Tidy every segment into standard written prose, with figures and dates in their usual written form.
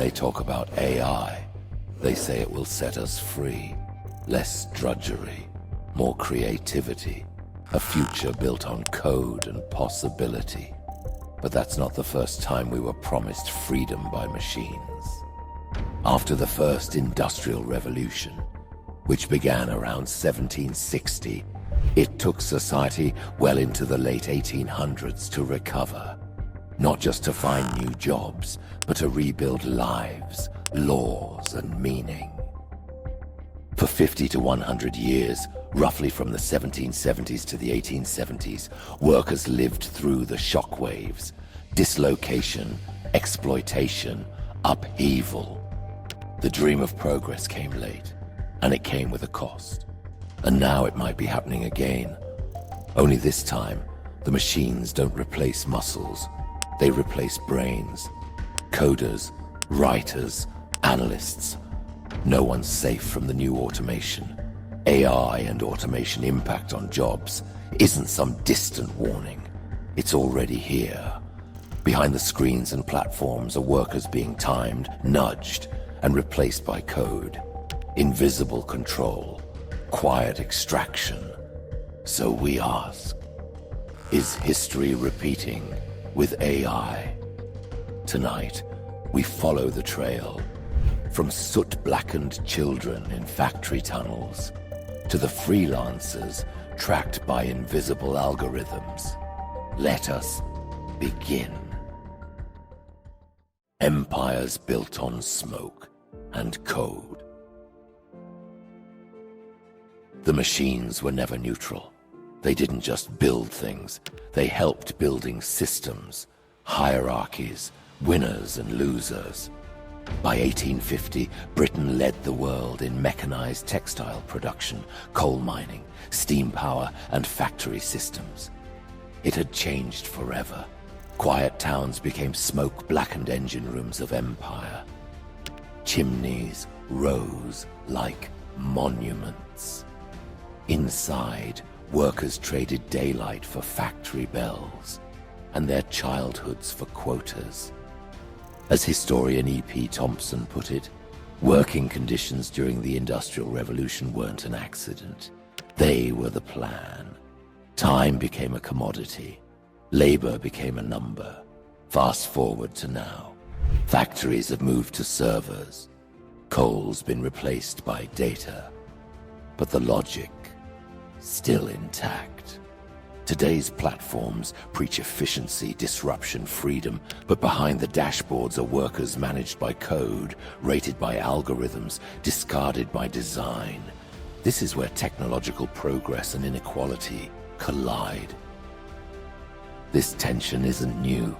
they talk about AI, they say it will set us free. Less drudgery, more creativity, a future built on code and possibility. But that's not the first time we were promised freedom by machines. After the first Industrial Revolution, which began around 1760, it took society well into the late 1800s to recover. Not just to find new jobs, but to rebuild lives, laws, and meaning. For 50 to 100 years, roughly from the 1770s to the 1870s, workers lived through the shockwaves, dislocation, exploitation, upheaval. The dream of progress came late, and it came with a cost. And now it might be happening again. Only this time, the machines don't replace muscles. They replace brains. Coders, writers, analysts. No one's safe from the new automation. AI and automation impact on jobs isn't some distant warning. It's already here. Behind the screens and platforms are workers being timed, nudged, and replaced by code. Invisible control. Quiet extraction. So we ask, is history repeating with AI? Tonight, we follow the trail, from soot-blackened children in factory tunnels to the freelancers tracked by invisible algorithms. Let us begin. Empires built on smoke and code. The machines were never neutral. They didn't just build things, they helped building systems, hierarchies, winners and losers. By 1850, Britain led the world in mechanized textile production, coal mining, steam power, and factory systems. It had changed forever. Quiet towns became smoke-blackened engine rooms of empire. Chimneys rose like monuments. Inside, workers traded daylight for factory bells, and their childhoods for quotas. As historian E.P. Thompson put it, working conditions during the Industrial Revolution weren't an accident. They were the plan. Time became a commodity. Labor became a number. Fast forward to now. Factories have moved to servers. Coal's been replaced by data. But the logic, still intact. Today's platforms preach efficiency, disruption, freedom, but behind the dashboards are workers managed by code, rated by algorithms, discarded by design. This is where technological progress and inequality collide. This tension isn't new.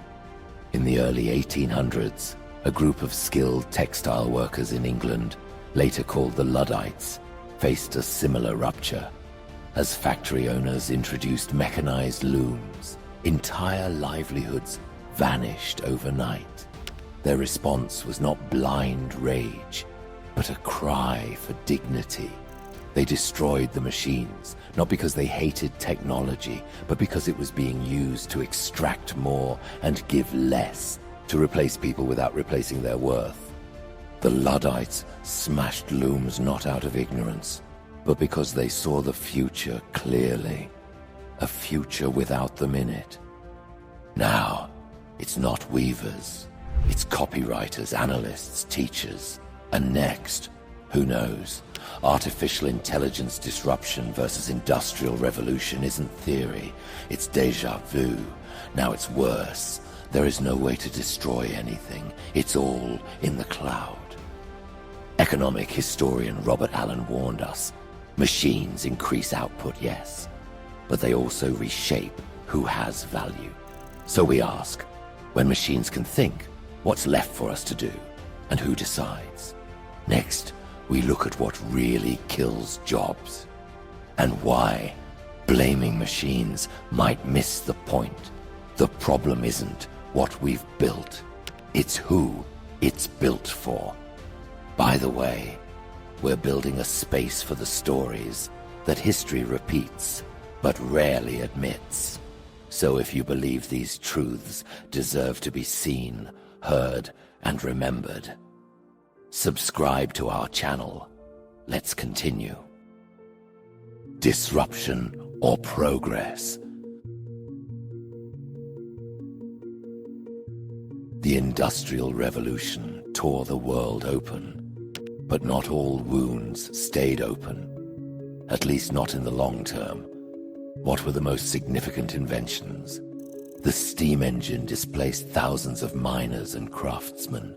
In the early 1800s, a group of skilled textile workers in England, later called the Luddites, faced a similar rupture. As factory owners introduced mechanized looms, entire livelihoods vanished overnight. Their response was not blind rage, but a cry for dignity. They destroyed the machines, not because they hated technology, but because it was being used to extract more and give less, to replace people without replacing their worth. The Luddites smashed looms not out of ignorance, but because they saw the future clearly, a future without them in it. Now, it's not weavers, it's copywriters, analysts, teachers, and next, who knows? Artificial intelligence disruption versus industrial revolution isn't theory, it's déjà vu. Now it's worse. There is no way to destroy anything. It's all in the cloud. Economic historian Robert Allen warned us. Machines increase output, yes, but they also reshape who has value. So we ask, when machines can think, what's left for us to do, and who decides? Next, we look at what really kills jobs, and why blaming machines might miss the point. The problem isn't what we've built, it's who it's built for. By the way, we're building a space for the stories that history repeats, but rarely admits. So if you believe these truths deserve to be seen, heard, and remembered, Subscribe to our channel. Let's continue. Disruption or progress? The Industrial Revolution tore the world open, but not all wounds stayed open, at least not in the long term. What were the most significant inventions? The steam engine displaced thousands of miners and craftsmen,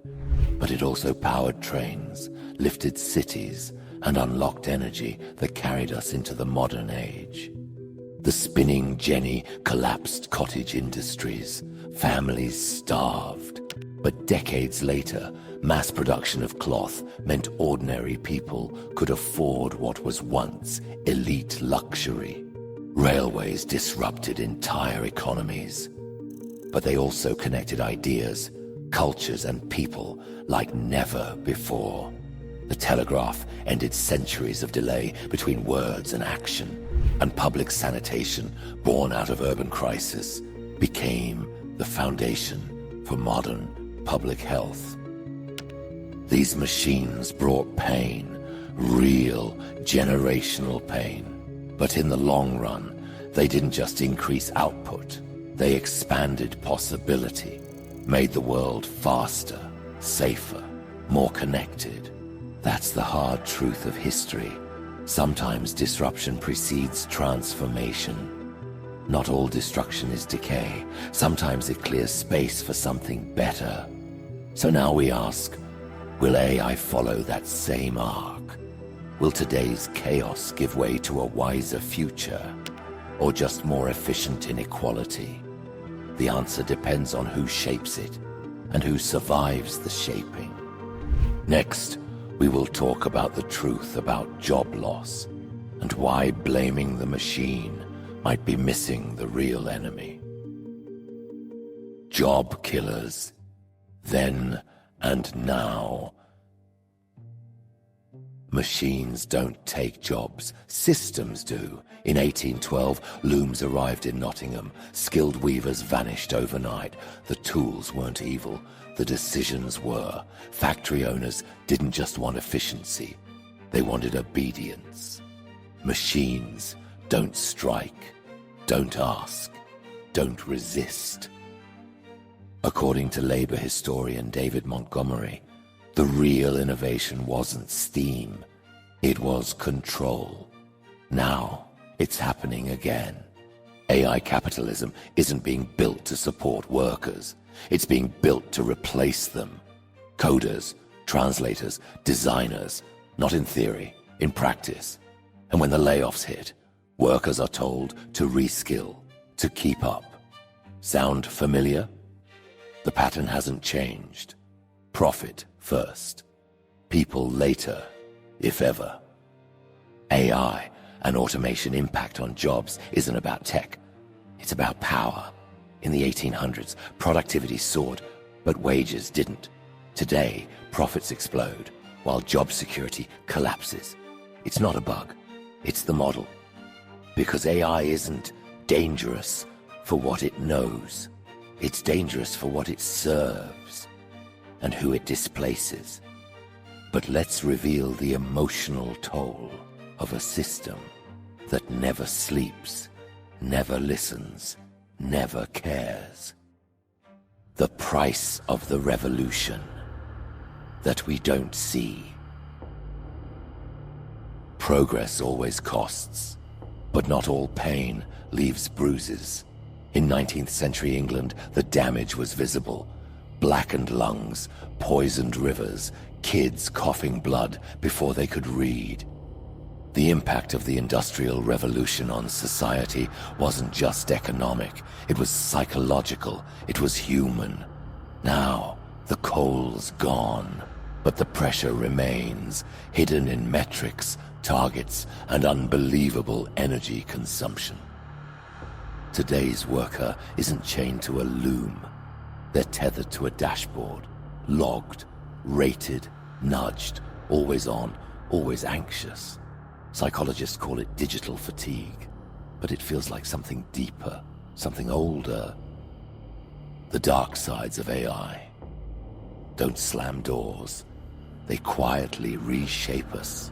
but it also powered trains, lifted cities, and unlocked energy that carried us into the modern age. The spinning jenny collapsed cottage industries, families starved. But decades later, mass production of cloth meant ordinary people could afford what was once elite luxury. Railways disrupted entire economies, but they also connected ideas, cultures, and people like never before. The telegraph ended centuries of delay between words and action, and public sanitation, born out of urban crisis, became the foundation for modern public health. These machines brought pain, real generational pain. But in the long run, they didn't just increase output. They expanded possibility, made the world faster, safer, more connected. That's the hard truth of history. Sometimes disruption precedes transformation. Not all destruction is decay. Sometimes it clears space for something better. So now we ask, will AI follow that same arc? Will today's chaos give way to a wiser future, or just more efficient inequality? The answer depends on who shapes it and who survives the shaping. Next, we will talk about the truth about job loss and why blaming the machine might be missing the real enemy. Job killers, then and now. Machines don't take jobs, systems do. In 1812, looms arrived in Nottingham. Skilled weavers vanished overnight. The tools weren't evil, the decisions were. Factory owners didn't just want efficiency, they wanted obedience. Machines don't strike, don't ask, don't resist. According to labor historian David Montgomery, the real innovation wasn't steam, it was control. Now, it's happening again. AI capitalism isn't being built to support workers. It's being built to replace them. Coders, translators, designers, not in theory, in practice. And when the layoffs hit, workers are told to reskill, to keep up. Sound familiar? The pattern hasn't changed. Profit first, people later, if ever. AI and automation impact on jobs isn't about tech, it's about power. In the 1800s, productivity soared, but wages didn't. Today, profits explode, while job security collapses. It's not a bug, it's the model. Because AI isn't dangerous for what it knows, it's dangerous for what it serves and who it displaces. But let's reveal the emotional toll of a system that never sleeps, never listens, never cares. The price of the revolution that we don't see. Progress always costs, but not all pain leaves bruises. In 19th century England, the damage was visible. Blackened lungs, poisoned rivers, kids coughing blood before they could read. The impact of the Industrial Revolution on society wasn't just economic, it was psychological, it was human. Now, the coal's gone, but the pressure remains, hidden in metrics, targets, and unbelievable energy consumption. Today's worker isn't chained to a loom. They're tethered to a dashboard, logged, rated, nudged, always on, always anxious. Psychologists call it digital fatigue, but it feels like something deeper, something older. The dark sides of AI don't slam doors, They quietly reshape us,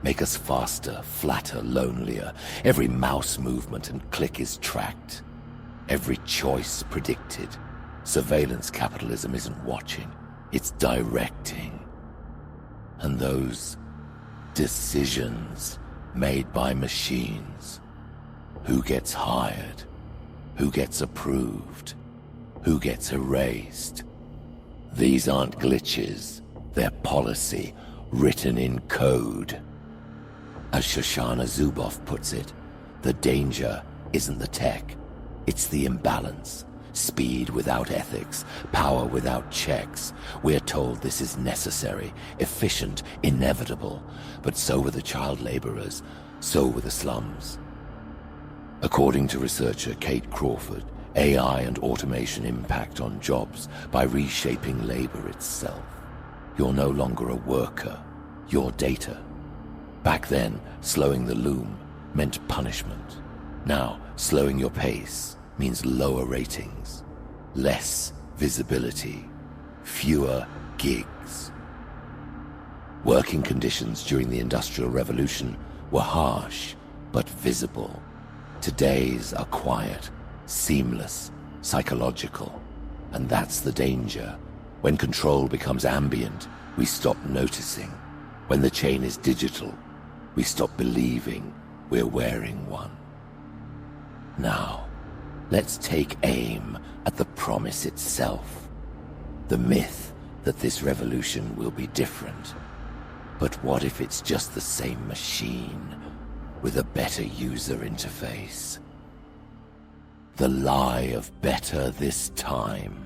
make us faster, flatter, lonelier. Every mouse movement and click is tracked. Every choice predicted. Surveillance capitalism isn't watching, it's directing. And those decisions made by machines, who gets hired, who gets approved, who gets erased. These aren't glitches, they're policy, written in code. As Shoshana Zuboff puts it, the danger isn't the tech, it's the imbalance. Speed without ethics, power without checks. We're told this is necessary, efficient, inevitable. But so were the child laborers, so were the slums. According to researcher Kate Crawford, AI and automation impact on jobs by reshaping labor itself. You're no longer a worker, you're data. Back then, slowing the loom meant punishment. Now, slowing your pace means lower ratings, less visibility, fewer gigs. Working conditions during the Industrial Revolution were harsh, but visible. Today's are quiet, seamless, psychological. And that's the danger. When control becomes ambient, we stop noticing. When the chain is digital, we stop believing we're wearing one. Now, let's take aim at the promise itself. The myth that this revolution will be different. But what if it's just the same machine with a better user interface? The lie of better this time.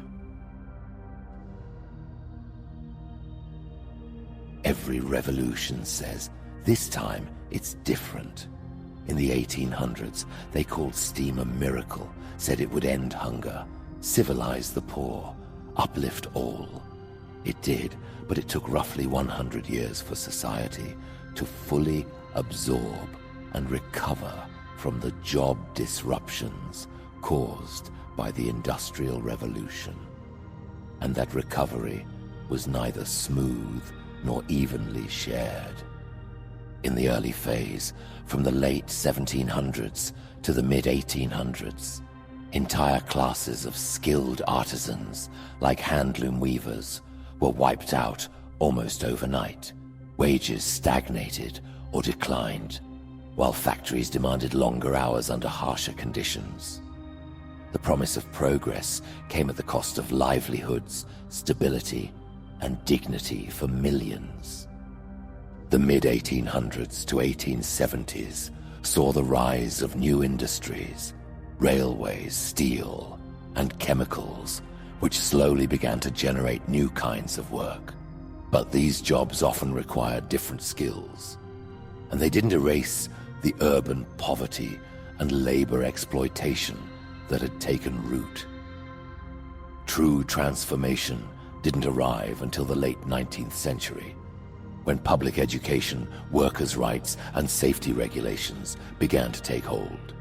Every revolution says, this time it's different. In the 1800s, they called steam a miracle, said it would end hunger, civilize the poor, uplift all. It did, but it took roughly 100 years for society to fully absorb and recover from the job disruptions caused by the Industrial Revolution. And that recovery was neither smooth nor evenly shared. In the early phase, from the late 1700s to the mid-1800s, entire classes of skilled artisans, like handloom weavers, were wiped out almost overnight. Wages stagnated or declined, while factories demanded longer hours under harsher conditions. The promise of progress came at the cost of livelihoods, stability, and dignity for millions. The mid-1800s to 1870s saw the rise of new industries, railways, steel, and chemicals, which slowly began to generate new kinds of work. But these jobs often required different skills, and they didn't erase the urban poverty and labor exploitation that had taken root. True transformation didn't arrive until the late 19th century, when public education, workers' rights, and safety regulations began to take hold.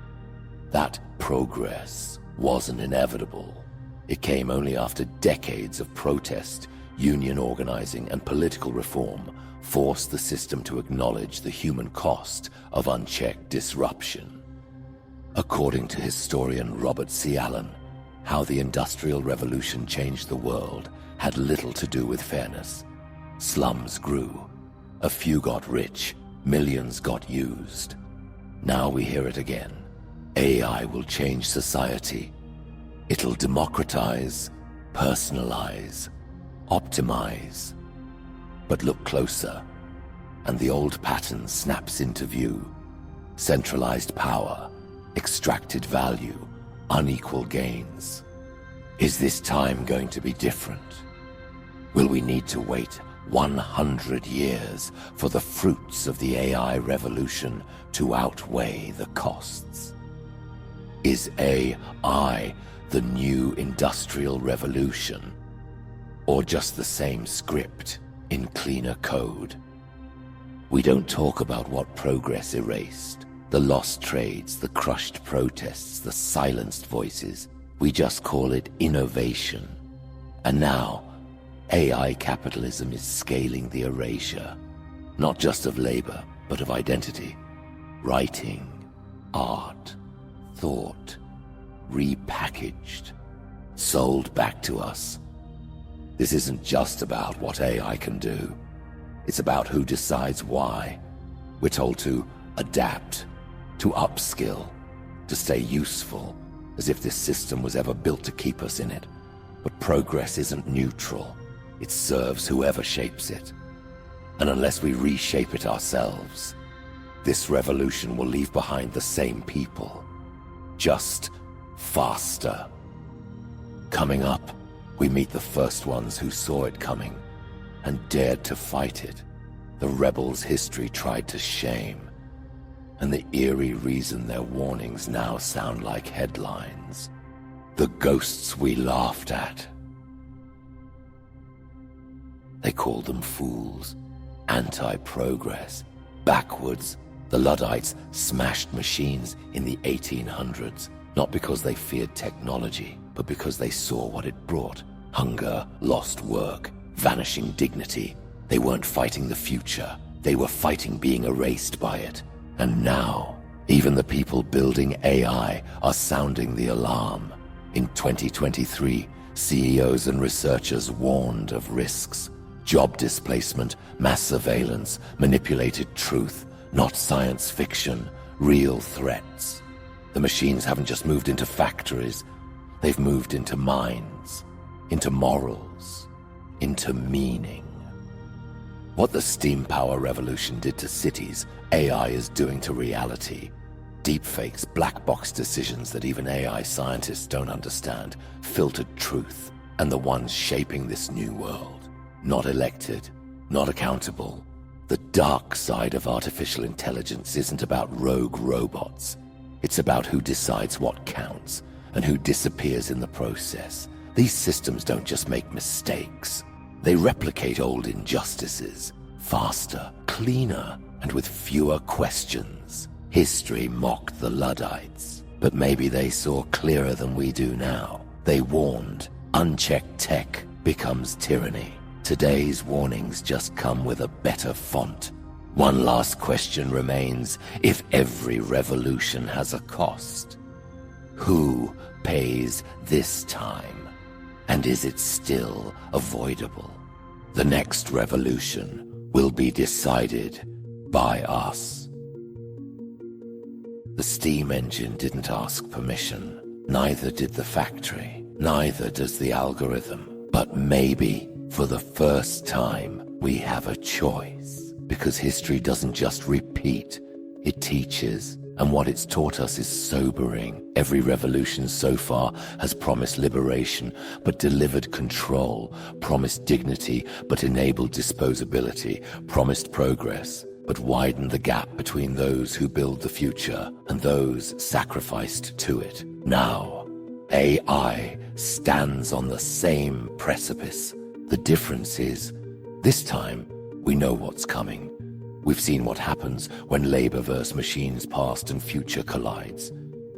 That progress wasn't inevitable. It came only after decades of protest, union organizing, and political reform forced the system to acknowledge the human cost of unchecked disruption. According to historian Robert C. Allen, how the Industrial Revolution changed the world had little to do with fairness. Slums grew. A few got rich, millions got used. Now we hear it again. AI will change society. It'll democratize, personalize, optimize. But look closer, and the old pattern snaps into view. Centralized power, extracted value, unequal gains. Is this time going to be different? Will we need to wait 100 years for the fruits of the AI revolution to outweigh the costs? Is AI the new industrial revolution, or just the same script in cleaner code? We don't talk about what progress erased, the lost trades, the crushed protests, the silenced voices. We just call it innovation. And now, AI capitalism is scaling the erasure, not just of labor, but of identity. Writing, art, thought, repackaged, sold back to us. This isn't just about what AI can do. It's about who decides why. We're told to adapt, to upskill, to stay useful, as if this system was ever built to keep us in it. But progress isn't neutral. It serves whoever shapes it. And unless we reshape it ourselves, this revolution will leave behind the same people, just faster. Coming up, we meet the first ones who saw it coming and dared to fight it, the rebels history tried to shame, and the eerie reason their warnings now sound like headlines. The ghosts we laughed at. They called them fools, anti-progress, backwards. The Luddites smashed machines in the 1800s, not because they feared technology, but because they saw what it brought. Hunger, lost work, vanishing dignity. They weren't fighting the future. They were fighting being erased by it. And now, even the people building AI are sounding the alarm. In 2023, CEOs and researchers warned of risks. Job displacement, mass surveillance, manipulated truth, not science fiction, real threats. The machines haven't just moved into factories, they've moved into minds, into morals, into meaning. What the steam power revolution did to cities, AI is doing to reality. Deepfakes, black box decisions that even AI scientists don't understand, filtered truth, and the ones shaping this new world. Not elected, not accountable. The dark side of artificial intelligence isn't about rogue robots. It's about who decides what counts and who disappears in the process. These systems don't just make mistakes. They replicate old injustices, faster, cleaner, and with fewer questions. History mocked the Luddites, but maybe they saw clearer than we do now. They warned, unchecked tech becomes tyranny. Today's warnings just come with a better font. One last question remains: if every revolution has a cost, who pays this time? And is it still avoidable? The next revolution will be decided by us. The steam engine didn't ask permission. Neither did the factory. Neither does the algorithm. But maybe, for the first time, we have a choice. Because history doesn't just repeat, it teaches. And what it's taught us is sobering. Every revolution so far has promised liberation, but delivered control, promised dignity, but enabled disposability, promised progress, but widened the gap between those who build the future and those sacrificed to it. Now, AI stands on the same precipice. The difference is, this time, we know what's coming. We've seen what happens when labor versus machines past and future collides.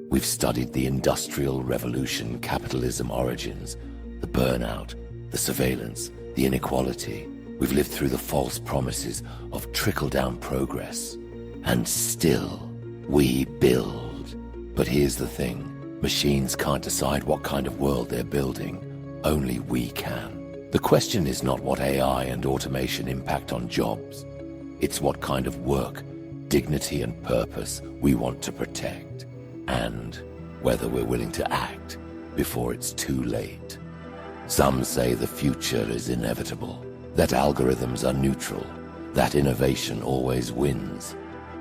We've studied the Industrial Revolution Capitalism Origins, the burnout, the surveillance, the inequality. We've lived through the false promises of trickle-down progress. And still, we build. But here's the thing. Machines can't decide what kind of world they're building. Only we can. The question is not what AI and automation impact on jobs. It's what kind of work, dignity, and purpose we want to protect, and whether we're willing to act before it's too late. Some say the future is inevitable, that algorithms are neutral, that innovation always wins.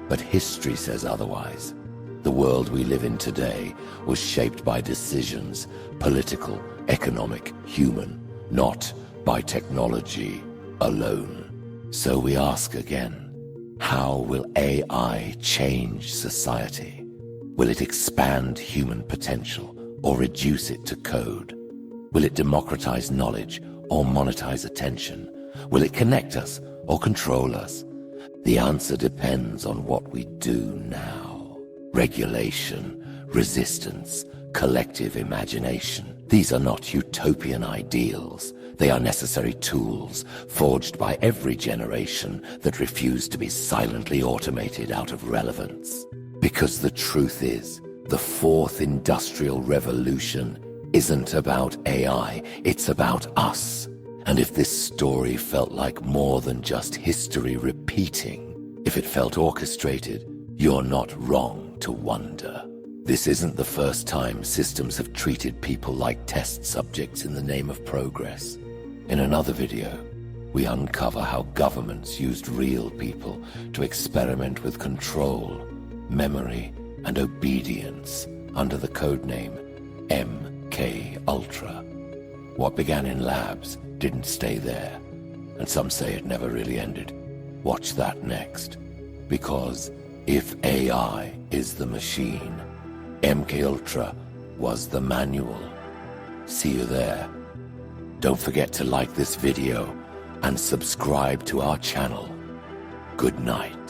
But history says otherwise. The world we live in today was shaped by decisions, political, economic, human, not by technology alone. So we ask again, how will AI change society? Will it expand human potential or reduce it to code? Will it democratize knowledge or monetize attention? Will it connect us or control us? The answer depends on what we do now. Regulation, resistance, collective imagination. These are not utopian ideals. They are necessary tools, forged by every generation that refuse to be silently automated out of relevance. Because the truth is, the fourth industrial revolution isn't about AI, it's about us. And if this story felt like more than just history repeating, if it felt orchestrated, you're not wrong to wonder. This isn't the first time systems have treated people like test subjects in the name of progress. In another video, we uncover how governments used real people to experiment with control, memory, and obedience under the codename MK Ultra. What began in labs didn't stay there, and some say it never really ended. Watch that next, because if AI is the machine, MK Ultra was the manual. See you there. Don't forget to like this video and subscribe to our channel. Good night.